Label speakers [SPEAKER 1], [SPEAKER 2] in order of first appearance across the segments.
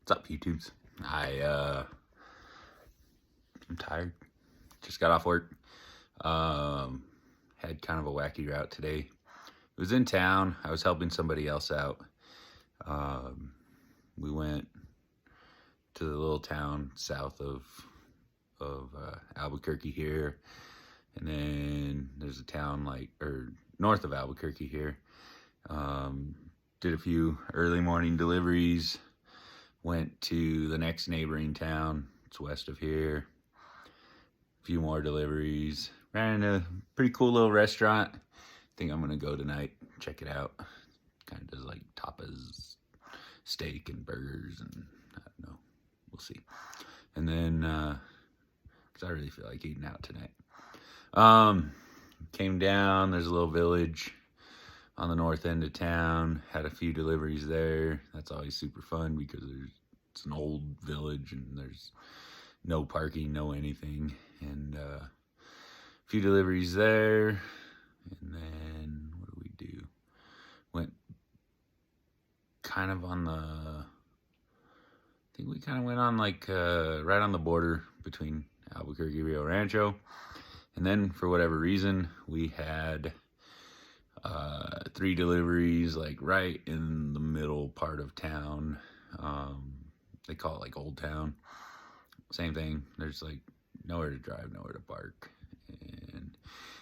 [SPEAKER 1] What's up, YouTubes? I'm tired. Just got off work. Had kind of a wacky route today. It was in town. I was helping somebody else out. We went to the little town south of Albuquerque here, and then there's a town north of Albuquerque here. Did a few early morning deliveries. Went to the next neighboring town. It's west of here. A few more deliveries. Ran into a pretty cool little restaurant. I think I'm gonna go tonight. Check it out. Kind of does like tapas, steak and burgers, and I don't know. We'll see. And then, cause I really feel like eating out tonight. Came down. There's a little village on the north end of town. Had a few deliveries there. That's always super fun because it's an old village and there's no parking, no anything. And a few deliveries there. And then what do we do? Went kind of on I think we kind of went on right on the border between Albuquerque, Rio Rancho. And then for whatever reason, we had 3 deliveries right in the middle part of town. They call it Old Town. Same thing. There's nowhere to drive, nowhere to park. And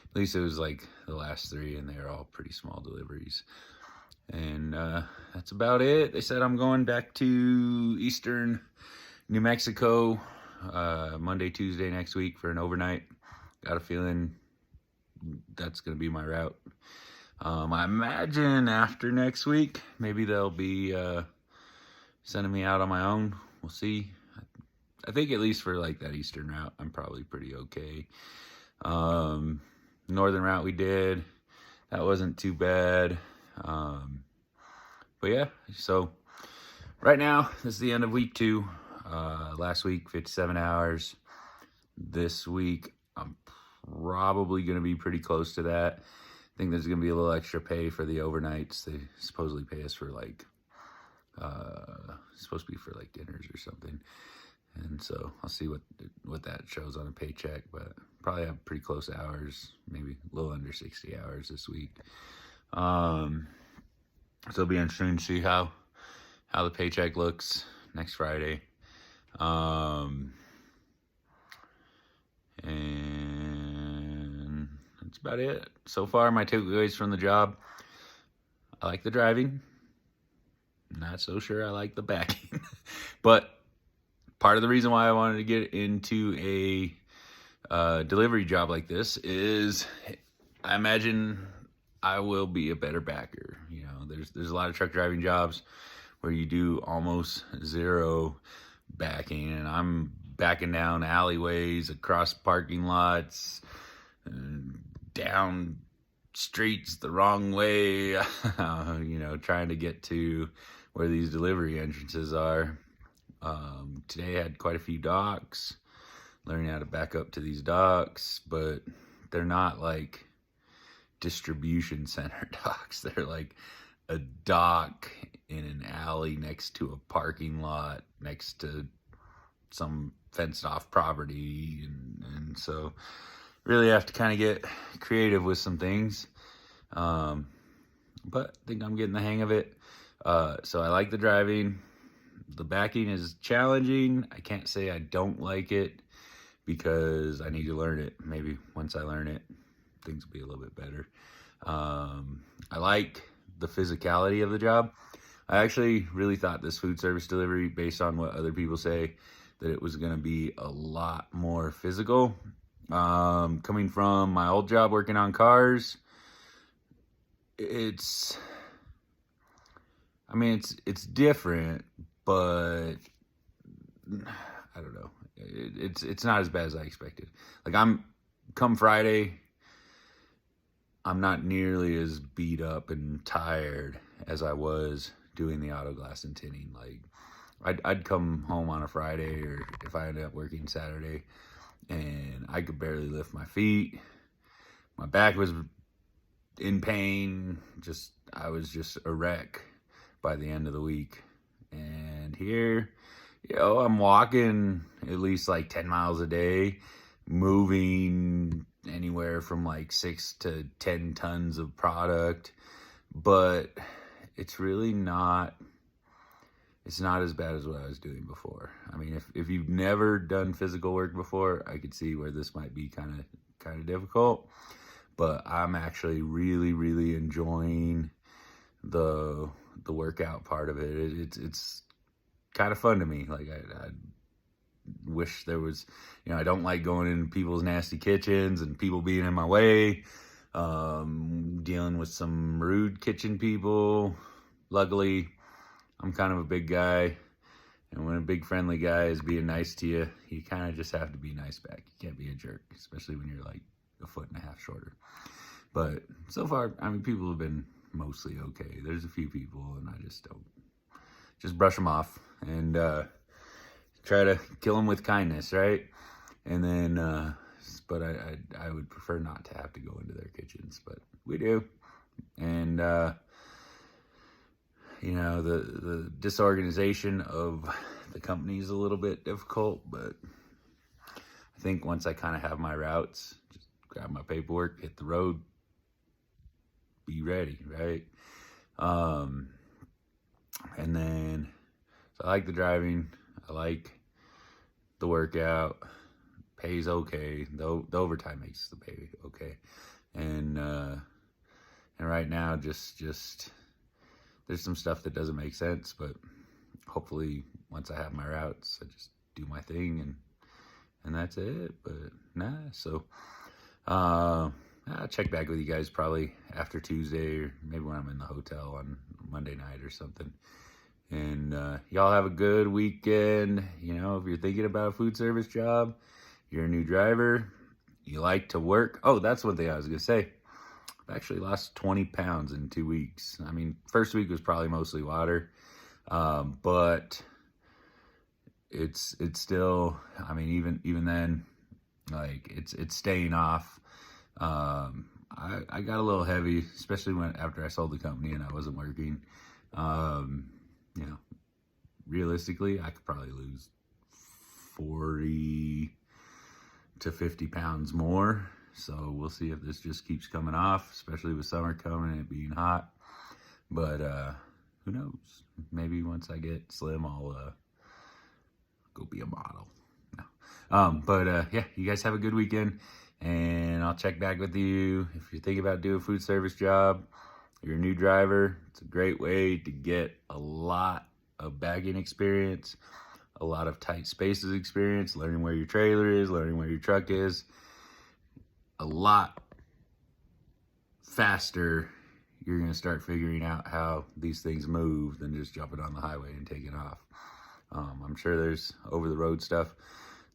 [SPEAKER 1] at least it was the last 3, and they were all pretty small deliveries. And that's about it. They said I'm going back to eastern New Mexico Monday, Tuesday next week for an overnight. Got a feeling that's going to be my route. I imagine after next week, maybe they'll be sending me out on my own. We'll see. I think at least for that eastern route, I'm probably pretty okay. Northern route we did, that wasn't too bad. But yeah, so right now, this is the end of week 2. Last week, 57 hours. This week, I'm probably going to be pretty close to that. I think there's going to be a little extra pay for the overnights. They supposedly pay us for supposed to be for dinners or something. And so I'll see what that shows on a paycheck, but probably have pretty close hours, maybe a little under 60 hours this week. So it'll be interesting to see how the paycheck looks next Friday. And that's about it. So far, my takeaways from the job: I like the driving. Not so sure I like the backing. But part of the reason why I wanted to get into a delivery job like this is I imagine I will be a better backer. There's a lot of truck driving jobs where you do almost zero backing, and I'm backing down alleyways, across parking lots, down streets the wrong way, trying to get to where these delivery entrances are. Today I had quite a few docks, learning how to back up to these docks, but they're not distribution center docks. They're a dock in an alley next to a parking lot, next to some fenced off property. And so really have to kind of get creative with some things. But I think I'm getting the hang of it. So I like the driving. The backing is challenging. I can't say I don't like it because I need to learn it. Maybe once I learn it, things will be a little bit better. I like the physicality of the job. I actually really thought this food service delivery, based on what other people say, that it was going to be a lot more physical. Coming from my old job working on cars, it's different, but I don't know. It's not as bad as I expected. Come Friday, I'm not nearly as beat up and tired as I was doing the auto glass and tinning. I'd come home on a Friday, or if I ended up working Saturday, and I could barely lift my feet. My back was in pain. I was just a wreck by the end of the week. And weekend. Here, I'm walking at least like 10 miles a day, moving anywhere from like 6 to 10 tons of product, but it's really not, it's not as bad as what I was doing before. I mean, if you've never done physical work before, I could see where this might be kind of difficult, but I'm actually really enjoying the workout part of it. It's kind of fun to me. Like I wish there was, I don't like going in people's nasty kitchens and people being in my way, dealing with some rude kitchen people. Luckily, I'm kind of a big guy, and when a big friendly guy is being nice to you, you kind of just have to be nice back. You can't be a jerk, especially when you're like a foot and a half shorter. But so far, I mean, people have been mostly okay. There's a few people, and I just brush them off and try to kill them with kindness, right? And then, but I would prefer not to have to go into their kitchens, but we do. And the disorganization of the company is a little bit difficult, but I think once I kind of have my routes, just grab my paperwork, hit the road, be ready, right? And then, so I like the driving, I like the workout, pays okay, the overtime makes the pay okay, and right now just there's some stuff that doesn't make sense, but hopefully once I have my routes, I just do my thing and that's it. But so I'll check back with you guys probably after Tuesday, or maybe when I'm in the hotel on Monday night or something. And y'all have a good weekend. If you're thinking about a food service job, you're a new driver, you like to work. Oh, that's one thing I was gonna say. I've actually lost 20 pounds in 2 weeks. I mean, first week was probably mostly water, but it's still, I mean, even then, like it's staying off. I got a little heavy, especially after I sold the company and I wasn't working. Realistically, I could probably lose 40 to 50 pounds more. So we'll see if this just keeps coming off, especially with summer coming and it being hot. But who knows? Maybe once I get slim, I'll go be a model. No. But yeah, you guys have a good weekend, and I'll check back with you. If you're thinking about doing a food service job, you're a new driver, it's a great way to get a lot of bagging experience, a lot of tight spaces experience, learning where your trailer is, learning where your truck is. A lot faster you're going to start figuring out how these things move than just jumping on the highway and taking off. I'm sure there's over-the-road stuff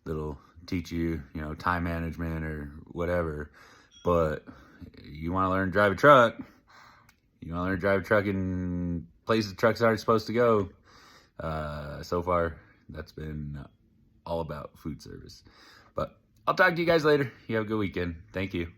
[SPEAKER 1] that'll teach you, time management or whatever, but you want to learn to drive a truck, you want to learn to drive a truck in places trucks aren't supposed to go. So far, that's been all about food service. But I'll talk to you guys later. You have a good weekend. Thank you.